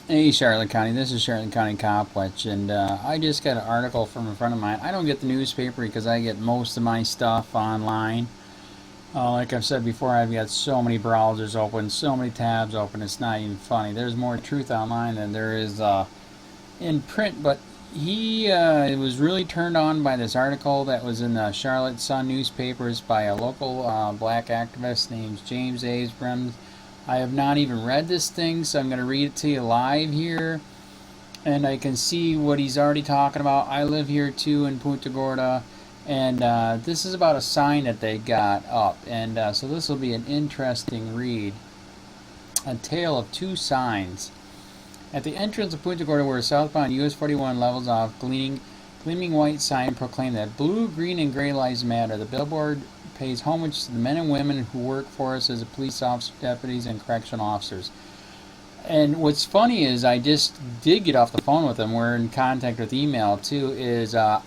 Hey Charlotte County, this is Charlotte County COPWATCH, and I just got an article from a friend of mine. I don't get the newspaper because I get most of my stuff online. Like I've said before, I've got so many browsers open, so many tabs open, it's not even funny. There's more truth online than there is in print, but he was really turned on by this article that was in the Charlotte Sun newspapers by a local black activist named James Abrams. I have not even read this thing, so I'm going to read it to you live here. And I can see what he's already talking about. I live here too in Punta Gorda. And this is about a sign that they got up. And so this will be an interesting read. A tale of two signs. At the entrance of Punta Gorda, where southbound US 41 levels off, gleaming white sign proclaimed that blue, green, and gray lives matter. The billboard pays homage to the men and women who work for us as police officers, deputies, and correctional officers. And what's funny is I just did get off the phone with him. We're in contact with email too.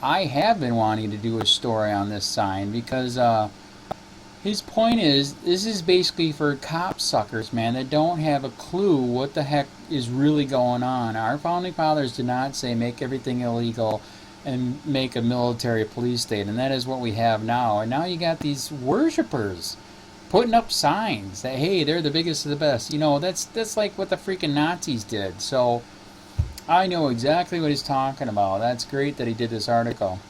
I have been wanting to do a story on this sign because his point is this is basically for cop suckers, man, that don't have a clue what the heck is really going on. Our founding fathers did not say make everything illegal and make a military police state, and that is what we have now. And now you got these worshipers putting up signs that hey, they're the biggest of the best. You know, that's like what the freaking Nazis did. So I know exactly what he's talking about. That's great that he did this article.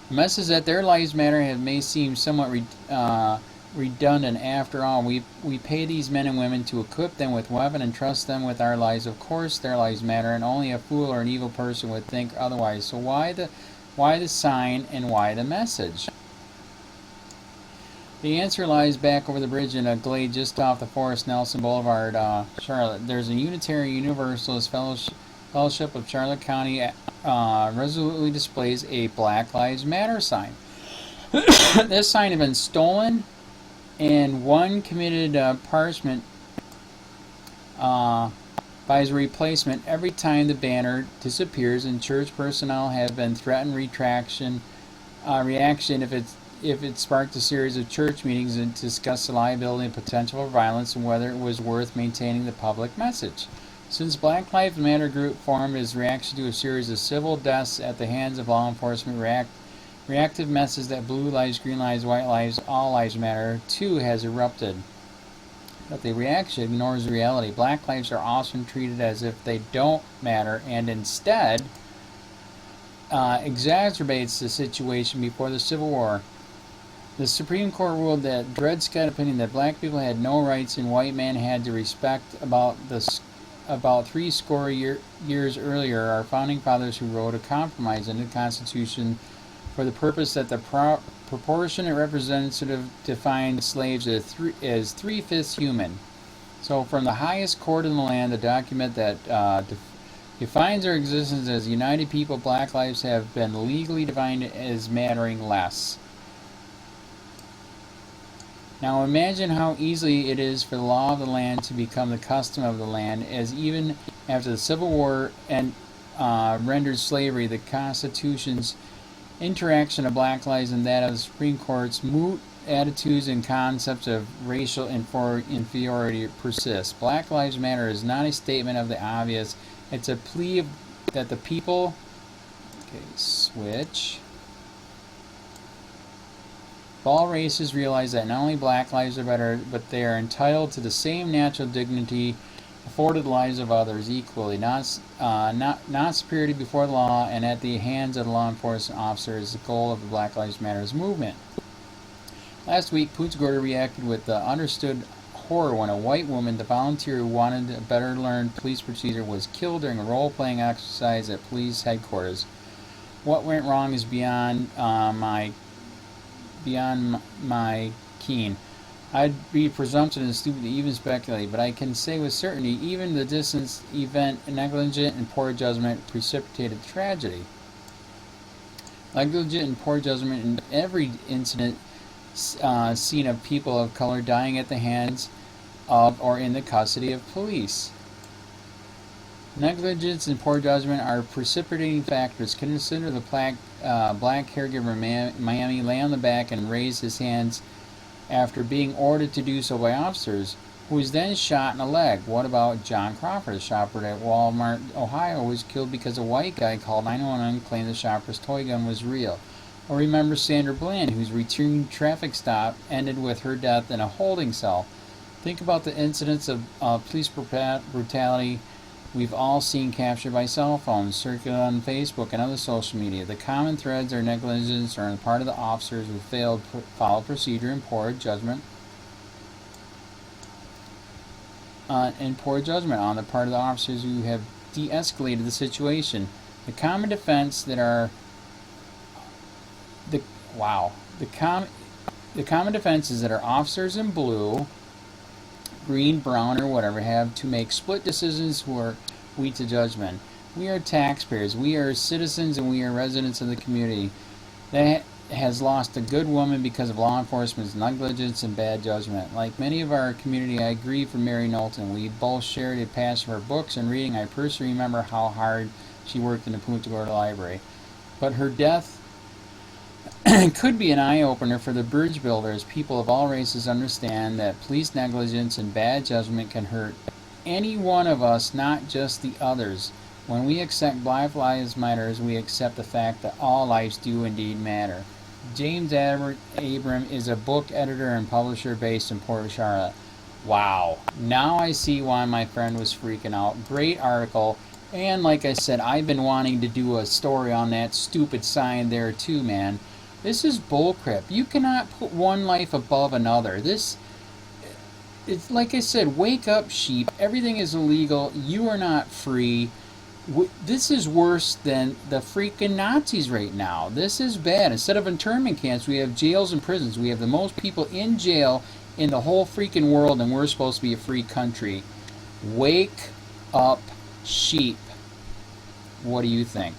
The message that their lives matter may seem somewhat redundant. After all, we pay these men and women to equip them with weapons and trust them with our lives. Of course their lives matter, and only a fool or an evil person would think otherwise. So why the sign and why the message? The answer lies back over the bridge in a glade just off the Forest Nelson Boulevard, Charlotte. There's a Unitarian Universalist Fellowship of Charlotte County resolutely displays a Black Lives Matter sign. This sign had been stolen, and one committed punishment by his replacement every time the banner disappears, and church personnel have been threatened reaction if it sparked a series of church meetings and discussed the liability and potential for violence and whether it was worth maintaining the public message. Since Black Lives Matter group formed as reaction to a series of civil deaths at the hands of law enforcement, reactive message that blue lives, green lives, white lives, all lives matter too has erupted. But the reaction ignores the reality. Black lives are often treated as if they don't matter and instead exacerbates the situation before the Civil War. The Supreme Court ruled that Dred Scott opinion that black people had no rights and white men had to respect about 70 years earlier. Our founding fathers who wrote a compromise in the Constitution for the purpose that the proportionate representative defined slaves as 3/5 human. So from the highest court in the land, the document that defines our existence as united people, black lives have been legally defined as mattering less. Now imagine how easily it is for the law of the land to become the custom of the land, as even after the Civil War and rendered slavery, the Constitution's interaction of black lives and that of the Supreme Court's moot attitudes and concepts of racial inferiority persist. Black Lives Matter is not a statement of the obvious. It's a plea that the people... Okay, switch. All races realize that not only black lives are better, but they are entitled to the same natural dignity afforded the lives of others equally, not superiority before the law and at the hands of the law enforcement officer is the goal of the Black Lives Matter movement. Last week, Punta Gorda reacted with the understood horror when a white woman, the volunteer who wanted a better learned police procedure, was killed during a role-playing exercise at police headquarters. What went wrong is beyond my keen. I'd be presumptuous and stupid to even speculate, but I can say with certainty even the distant event, negligent and poor judgment precipitated tragedy. Negligent and poor judgment in every incident seen of people of color dying at the hands of or in the custody of police. Negligence and poor judgment are precipitating factors. Consider the black caregiver in Miami lay on the back and raise his hands after being ordered to do so by officers. who was then shot in the leg. What about John Crawford, the shopper at Walmart, Ohio, who was killed because a white guy called 911 and claimed the shopper's toy gun was real? Or remember Sandra Bland, whose routine traffic stop ended with her death in a holding cell? Think about the incidents of police brutality we've all seen captured by cell phones, circulated on Facebook and other social media. The common threads are negligence on the part of the officers who failed to follow procedure and poor judgment on the part of the officers who have de-escalated the situation. The common defense that are the common defense is that our officers in blue, green, brown, or whatever have to make split decisions who are weak to judgment. We are taxpayers, we are citizens, and we are residents of the community that has lost a good woman because of law enforcement's negligence and bad judgment. Like many of our community, I grieve for Mary Knowlton. We both shared a passion for books and reading. I personally remember how hard she worked in the Punta Gorda library. But her death could be an eye-opener for the bridge builders. People of all races understand that police negligence and bad judgment can hurt any one of us, not just the others. When we accept Black Lives Matter, we accept the fact that all lives do indeed matter. James Abram is a book editor and publisher based in Port Charlotte. Wow. Now I see why my friend was freaking out. Great article. And like I said, I've been wanting to do a story on that stupid sign there too, man. This is bullcrap. You cannot put one life above another. It's like I said, wake up, sheep. Everything is illegal. You are not free. This is worse than the freaking Nazis right now. This is bad. Instead of internment camps, we have jails and prisons. We have the most people in jail in the whole freaking world, and we're supposed to be a free country. Wake up, sheep. What do you think?